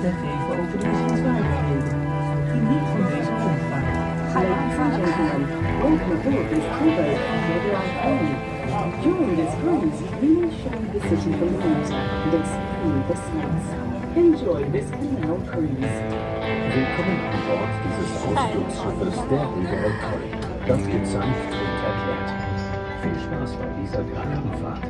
uitleg geven over de bezienswaardigheden. Geniet van deze rondvaart. Welcome aboard this cruise further on home. During this cruise, we will show the city from the water and explore the sights. Enjoy this canal cruise. Willkommen an Bord dieses Ausflugsschiffes der Reederei. Das geht sanft und erklärt. Viel Spaß bei dieser Kanalfahrt.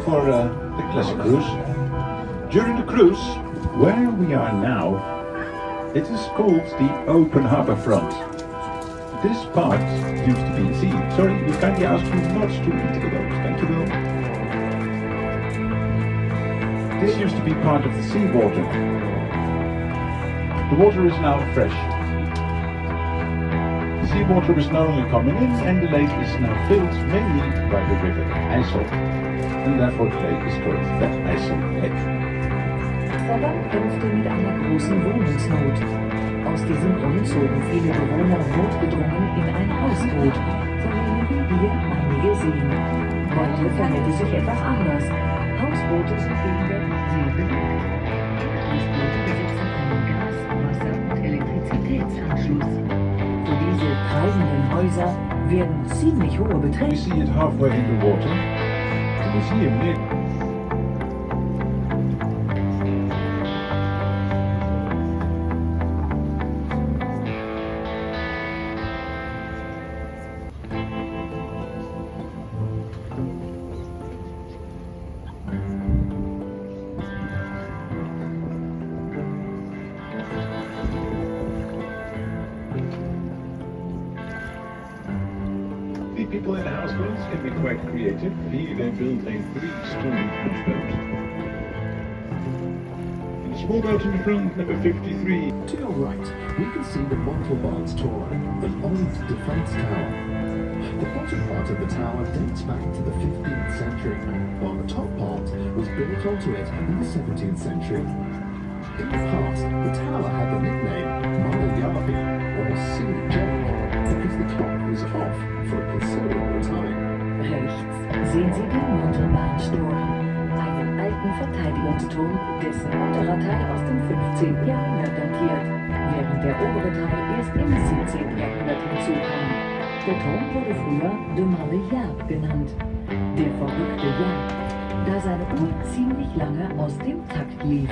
For the classic cruise. During the cruise, where we are now, it is called the open harbor front. This part used to be sea. Sorry, we kindly ask you not to enter the boat. Thank you, Will. This used to be part of the seawater. The water is now fresh. The seawater is no longer coming in, and the lake is now filled mainly by the river IJssel. And therefore the lake is called the IJssel Lake. Amsterdam kämpfte mit einer großen Wohnungsnot. Aus diesem Grund zogen viele Bewohner notgedrungen in ein Hausboot, von denen wir hier einige sehen. Heute verhält es sich etwas anders. Hausboote sind gegenwärtig sehr beliebt. Hausboote besitzen einen Gas-, Wasser- und Elektrizitätsanschluss. Für diese kreisenden Häuser werden ziemlich hohe We Beträge. see it halfway in the water. We see him near. The people in houseboats can be quite creative. Here they built a 3-story houseboat. And a small boat in the front, number 53. To your right, we can see the Montalbans Tower, an old defence tower. The bottom part of the tower dates back to the 15th century, while the top part was built onto it in the 17th century. In the past, the tower had the nickname Malayapi, or Sea Junk, because the top was off for a considerable time. Rechts sehen Sie den Montalbansturm, einen alten Verteidigungsturm, dessen unterer Teil aus dem 15. Jahrhundert datiert, während der obere Teil erst im 17. Jahrhundert hinzukam. Der Turm wurde früher de Malayab genannt, der verrückte Jab, da seine Uhr ziemlich lange aus dem Takt lief.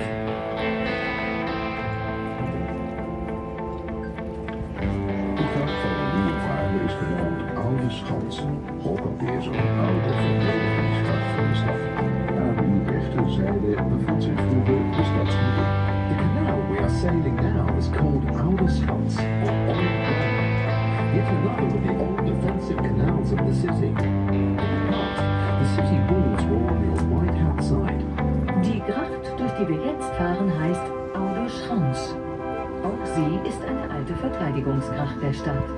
De gracht van een nieuwe vaarder is genoemd Oude Schans, ook alweer zo'n oude verdedigingsgracht van de stad. Aan uw rechterzijde bevindt zich vroeger de stadsmuur. The canal we are sailing now is called Oude Schans, or Old Ground, yet another of the old defensive canals of the city. In the past, the city walls were on your right-hand side. Die Gracht, durch die wir jetzt fahren, heißt Oude Schans. Auch sie ist eine alte Verteidigungsgracht der Stadt.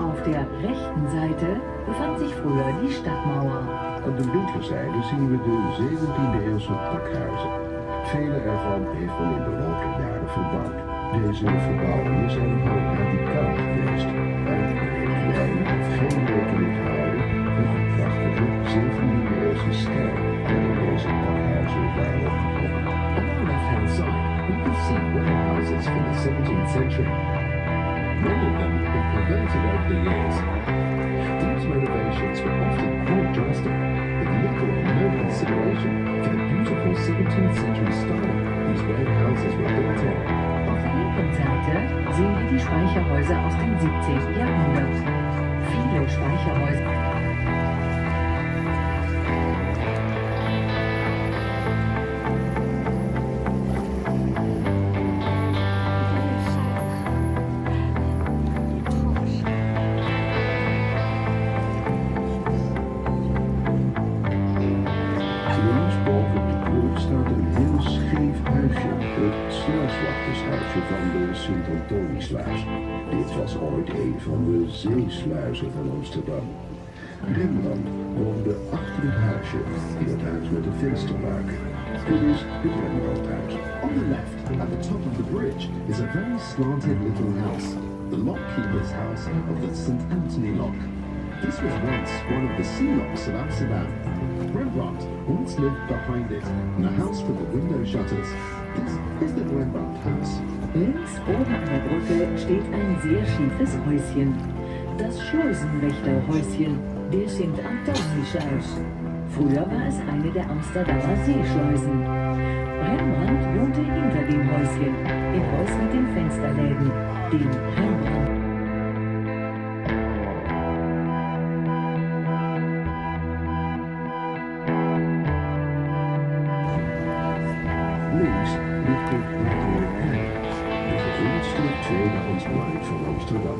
Auf der rechten Seite befand sich früher die Stadtmauer. Aan de linkerzijde zien we de 17e-eeuwse pakhuizen. Vele ervan heeft men in de loop der jaren verbouwd. Deze verbouwingen zijn ook radicaal geweest. En men heeft weinig of geen rekening gehouden met de prachtige 17e-eeuwse stijl waarin deze pakhuizen waren opgetrokken. On the left-hand side, we can see warehouses from the 17th century. Many of them have been converted over the years. These renovations were often quite drastic, with little or no consideration for the beautiful 17th century style these warehouses were built in. Auf der linken Seite sehen wir die Speicherhäuser aus dem 17. Jahrhundert. Viele Speicherhäuser. Linksboven op de brug staat een heel scheef huisje. Het sluiswachtershuisje van de Sint-Antoniesluis. Dit was ooit een van de zeesluizen van Amsterdam. Rembrandt woonde achter het huisje, in het huis met de vensterluiken. Dit is het Rembrandthuis. On the left, at the top of the bridge, is a very slanted little house, the lockkeeper's house of the St. Anthony Lock. This was once one of the sea locks of Amsterdam. Rembrandt once lived behind it, in a house with the window shutters. This is the Rembrandt house. Links oben an der Brücke steht ein sehr schiefes Häuschen. Das Schleusenwächterhäuschen der St. Antoniesluis. Früher war es eine der Amsterdamer Seeschleusen. Rembrandt wohnte hinter dem Häuschen, im Haus mit den Fensterläden, dem Rembrandt. Links ligt het Oude Rijn, de grootste tweedehandsmarkt van Amsterdam.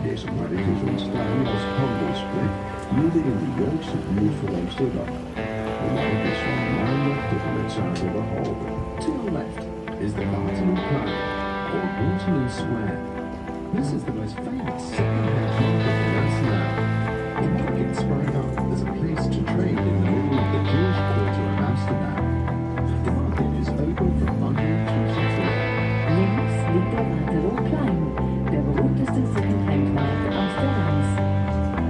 Deze markt is ontstaan als handelsplek midden in de Joodse buurt van Amsterdam. De markt is van maandag tot en met zaterdag open. To the left is the Waterloo Plaza, or Waterloo Square. This is the most famous second-hand market in Amsterdam. The market sprang up as a place to trade in the middle of the Jewish quarter of Amsterdam. The market is open from Monday to Saturday. Links liegt der Waterloo-Plein, der berühmteste Second-Hand-Markt Amsterdams.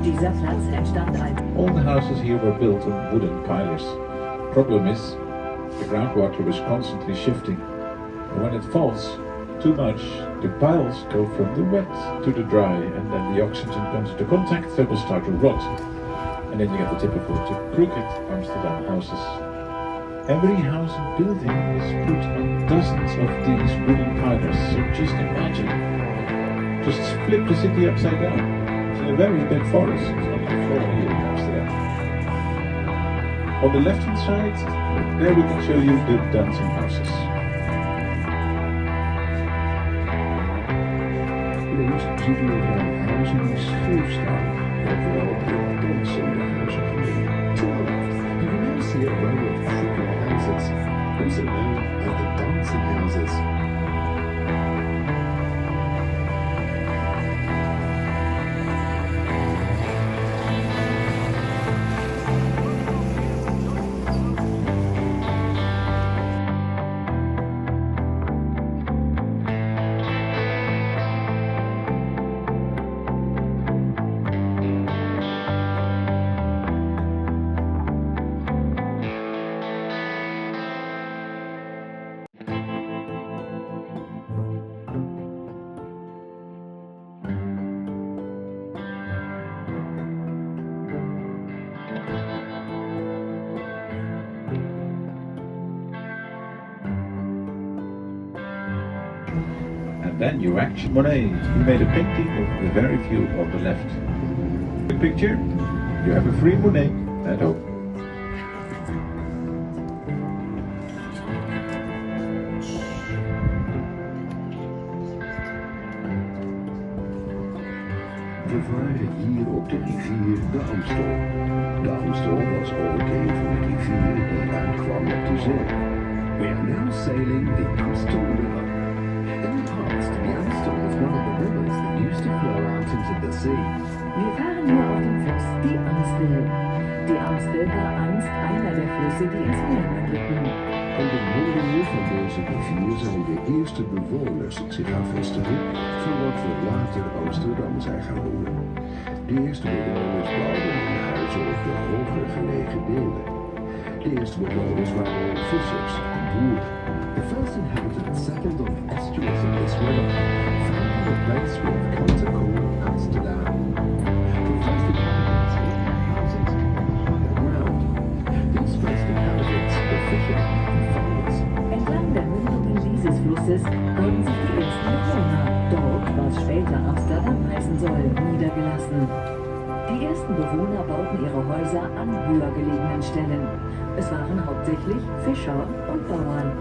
Dieser Platz entstand als All the houses here were built on wooden pillars. Problem is, the groundwater is constantly shifting. And when it falls too much, the piles go from the wet to the dry, and then the oxygen comes into contact, they will start to rot. And then you get the typical crooked Amsterdam houses. Every house and building is put on dozens of these wooden pillars, so just imagine. Just flip the city upside down. It's in a very big forest, it's on the floor here in Amsterdam. On the left hand side, there we can show you the dancing houses. Links ziet u een rij huizen die scheef staan, ofwel de dansende huizen genoemd. To the left, you can now see a row of crooked houses, also known as the dancing houses. Then you actually Monet, he made a painting of the very few on the left. The picture, you have a free Monet at home. We varen hier op de rivier de Amstel. De Amstel was ooit een van de rivieren die uitkwam op de zee. We are now sailing the Amstel River. In the past, the Amstel was one of the rivers that used to flow out into the sea. Wir fahren hier auf dem Fluss, die Amstel. Die Amstel war einst einer der Flüsse, die ins Meer mündeten. Aan de mondingen van deze rivier zijn de eerste bewoners zich gaan vestigen van wat we later Amsterdam zijn gaan noemen. De eerste bewoners bouwden hun huizen op de hoger gelegen delen. De eerste bewoners waren vissers en boeren. The first inhabitants settled on the estuaries of this river, founding a place we have come to call Amsterdam. The first inhabitants built their houses on higher ground. These first inhabitants were fishermen and farmers. Entlang der Mündungen dieses Flusses haben sich die ersten Bewohner, dort, was später Amsterdam heißen soll, niedergelassen. Die ersten Bewohner bauten ihre Häuser an höher gelegenen Stellen. Es waren hauptsächlich Fischer und Bauern.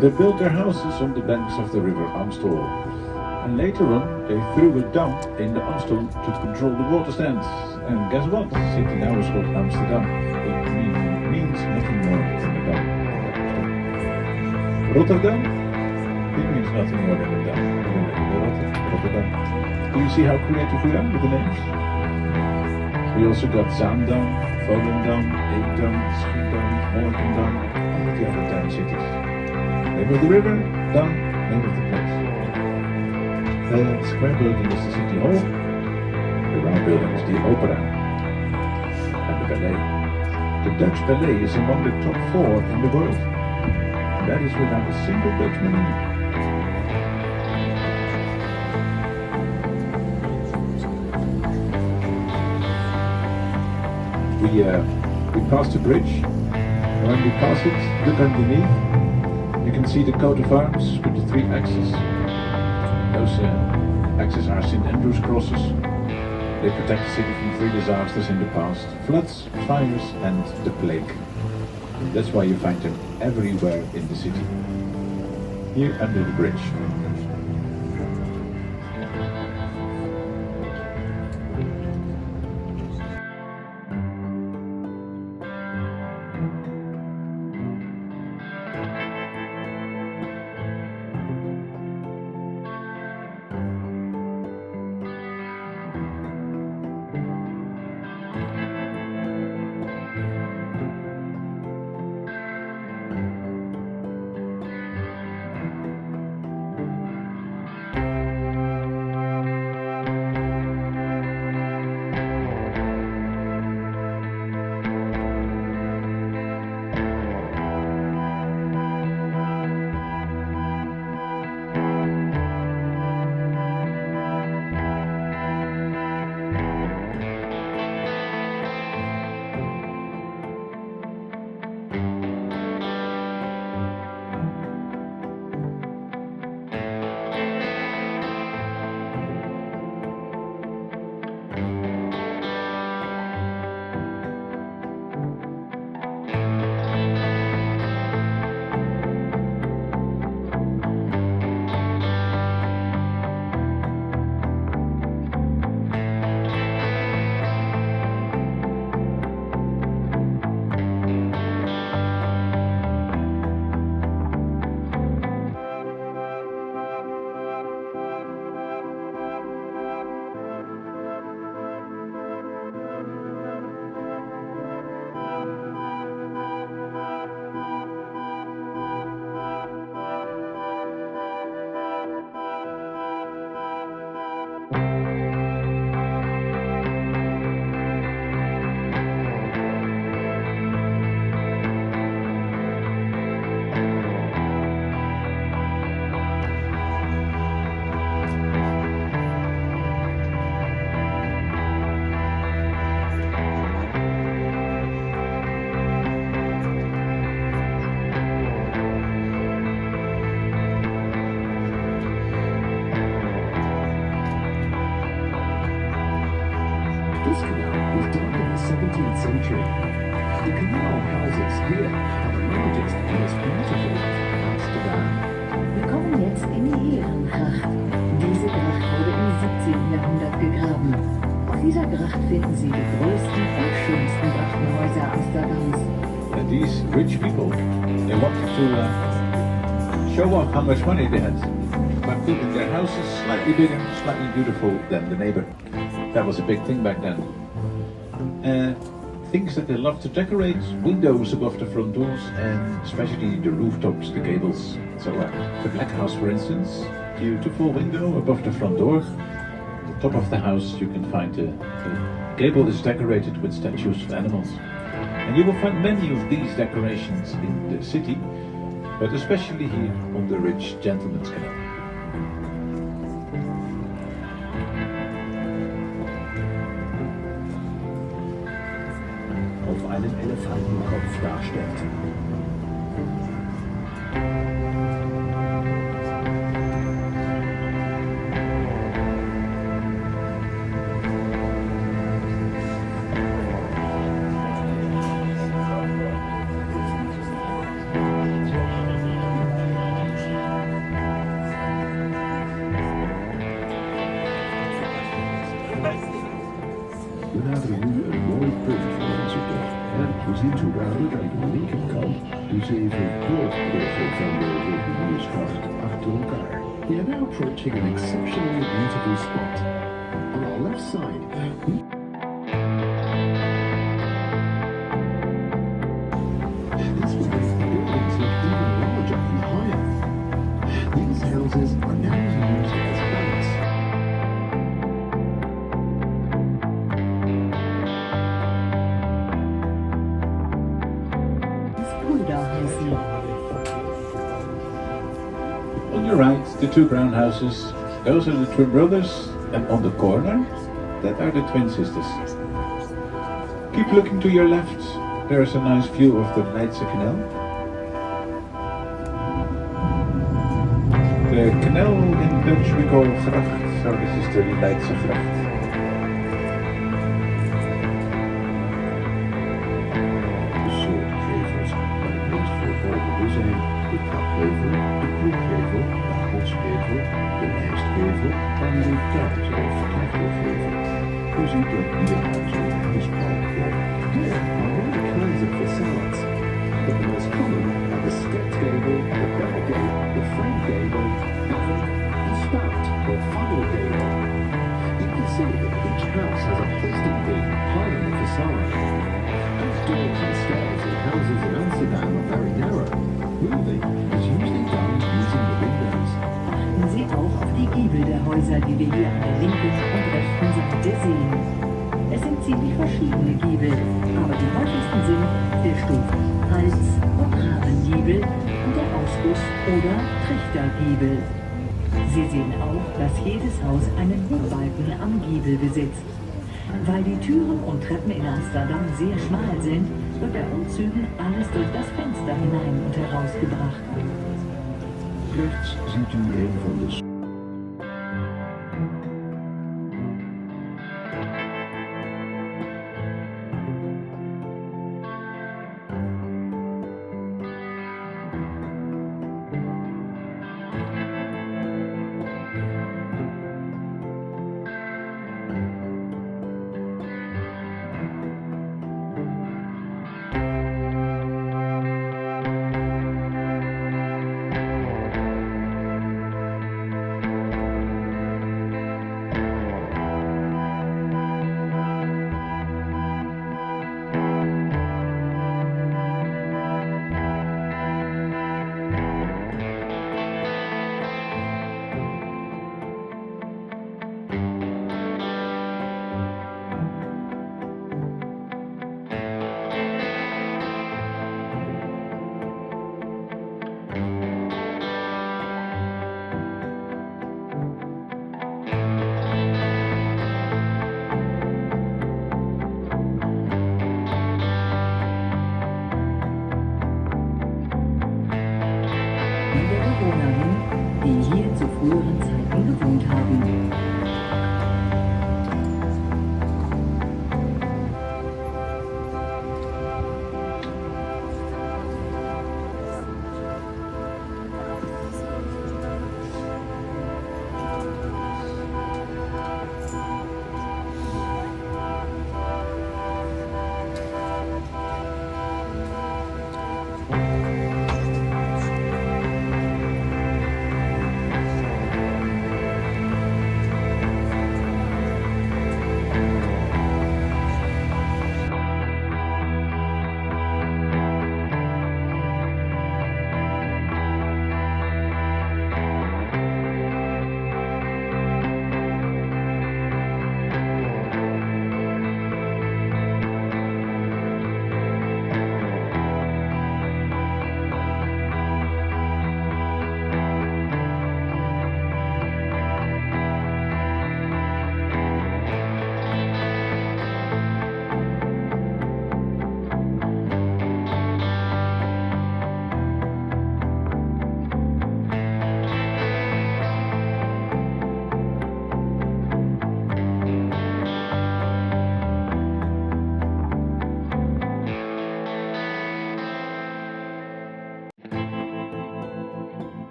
They built their houses on the banks of the river Amstel. And later on, they threw a dump in the Amstel to control the water stands. And guess what? The city now is called Amsterdam. It means nothing more than a dump. Rotterdam. It means nothing more than a dam. Rotterdam. Do you see how creative we are with the names? We also got Zaandam, Volendam, Eekdam, Schiedam, Monnikendam, all the other 10 cities. Name of the river, Dam, name of the place. The square building is the city hall. The round building is the opera. And the ballet. The Dutch ballet is among the top 4 in the world. And that is without a single Dutchman in it. We passed the bridge, and when we pass it, look underneath, you can see the coat of arms with the 3 axes. Those axes are St. Andrew's crosses. They protect the city from 3 disasters in the past: floods, fires, and the plague. That's why you find them everywhere in the city. Here under the bridge. This canal was dug in the 17th century. The canal houses here are the largest and most beautiful of Amsterdam. Wir kommen jetzt in die Ehrengracht. Diese Gracht wurde im 17. Jahrhundert gegraben. Auf dieser Gracht finden Sie die größten und schönsten Grachtenhäuser Amsterdams. And these rich people, they wanted to show off how much money they had by building their houses slightly bigger, slightly beautiful than the neighbor. That was a big thing back then. Things that they love to decorate: windows above the front doors, and especially the rooftops, the gables. So the Black House, for instance, beautiful window above the front door. At the top of the house, you can find the gable is decorated with statues of animals. And you will find many of these decorations in the city, but especially here on the rich gentleman's canal. Auf einem Elefantenkopf darstellt. We naderen nu een mooi punt van onze tocht. We zien zo dadelijk aan de linkerkant De 7 woordkorven van de Robiniusgracht achter elkaar. We are now approaching an exceptionally beautiful spot. On our left side, this will make the buildings look even larger and higher. These houses are now used as banks. On your right, the two brown houses, those are the twin brothers, and on the corner, that are the twin sisters. Keep looking to your left, there is a nice view of the Leidse Canal. The canal in Dutch we call gracht, so this is the Leidse gracht. Soort gevels, waar de meest voorkomende zijn de kapgevel, de kroeggevel, de godsgevel, de lijstgevel en de thuis- of trachtergevel. U ziet dat hier zo'n huisbalkon. There are many kinds of facades, but the most common are the stepped gable, the bell gable, the front gable, oven, and spout or funnel gable. You can see that each house has a hoisting beam high on the facade. As door upstairs in houses in Amsterdam are very narrow, moving is usually done using the windows. Achten Sie auch auf die Giebel der Häuser, die wir hier an der linken und rechten Seite sehen. Es sind ziemlich verschiedene Giebel, aber die häufigsten sind der Stufen, Hals- und Rabengiebel und der Ausguss- oder Trichtergiebel. Sie sehen auch, dass jedes Haus einen Hochbalken am Giebel besitzt. Weil die Türen und Treppen in Amsterdam sehr schmal sind, wird bei Umzügen alles durch das Fenster hinein und herausgebracht. Rechts ziet u een van de Bewohnerinnen, die hier zu früheren Zeiten gewohnt haben.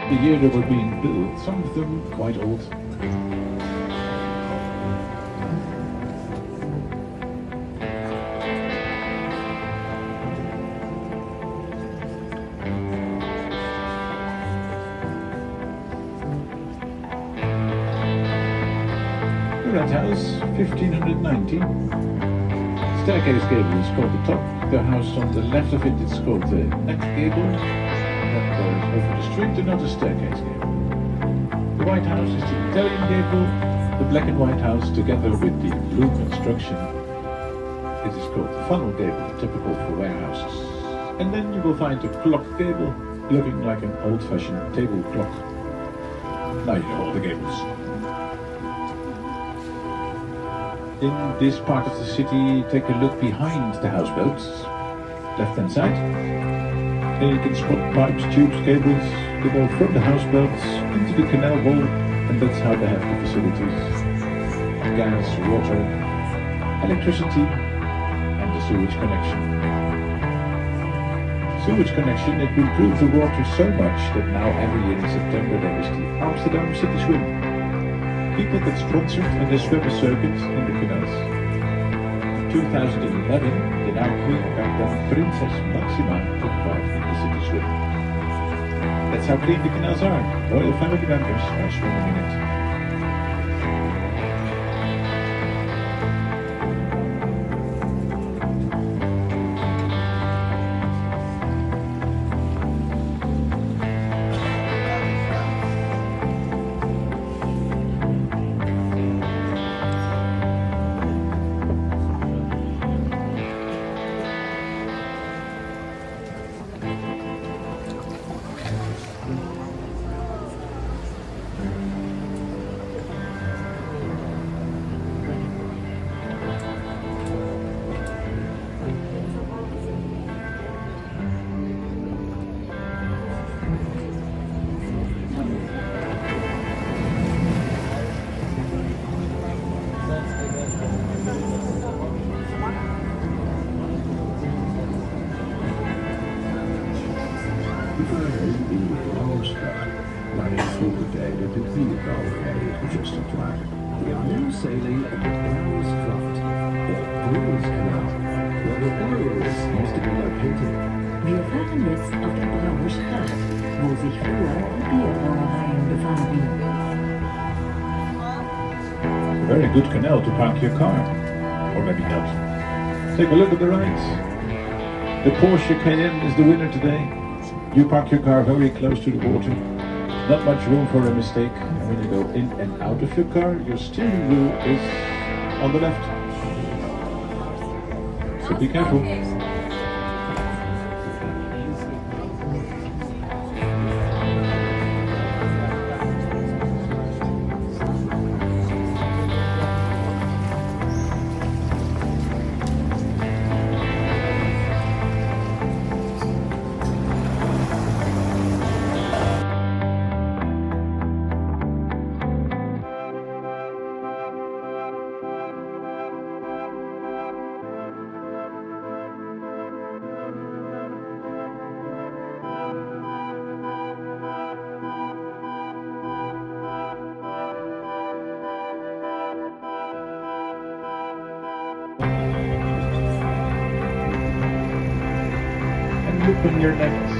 the year they were being built, some of them quite old. The Red House, 1590. Staircase gable is called the top. The house on the left of it is called the neck gable. That goes over the street, another staircase gable. The White House is the Italian gable. The black and white house, together with the blue construction, it is called the funnel gable, typical for warehouses. And then you will find the clock gable, looking like an old-fashioned table clock. Now you know all the gables. In this part of the city, take a look behind the houseboats, left-hand side. There you can spot pipes, tubes, cables that go from the houseboats into the canal wall, and that's how they have the facilities. Gas, water, electricity, and the sewage connection. Sewage connection, it improved the water so much that now every year in September there is the Amsterdam City Swim. People get sponsored and they swim a circuit in the canals. In 2011, the now Queen Princess Maxima took part in the city swim. That's how clean the canals are. Royal family members are swimming in it. In de blauwe stad, waarin vroeger tijden de bierbrouwerijen gevestigd waren. We are now sailing on the Browns Flat, or Brewers Canal, where the breweries used to be located. Wir fahren jetzt auf der Brauerstraße, wo sich früher die Bierbrauereien befanden. A very good canal to park your car, or maybe not. Take a look at the right. The Porsche Cayenne is the winner today. You park your car very close to the water. Not much room for a mistake. And when you go in and out of your car, your steering wheel is on the left. So be careful. Look on your next,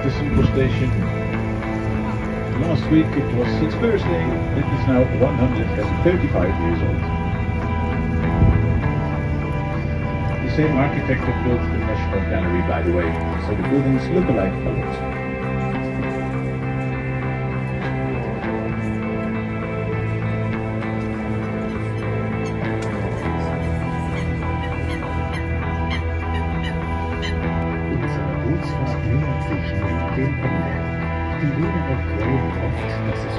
the Central Station. Last week it's Thursday, it is now 135 years old. The same architect that built the National Gallery, by the way, so the buildings look alike a lot. Die Bilder erfreuen oft, dass es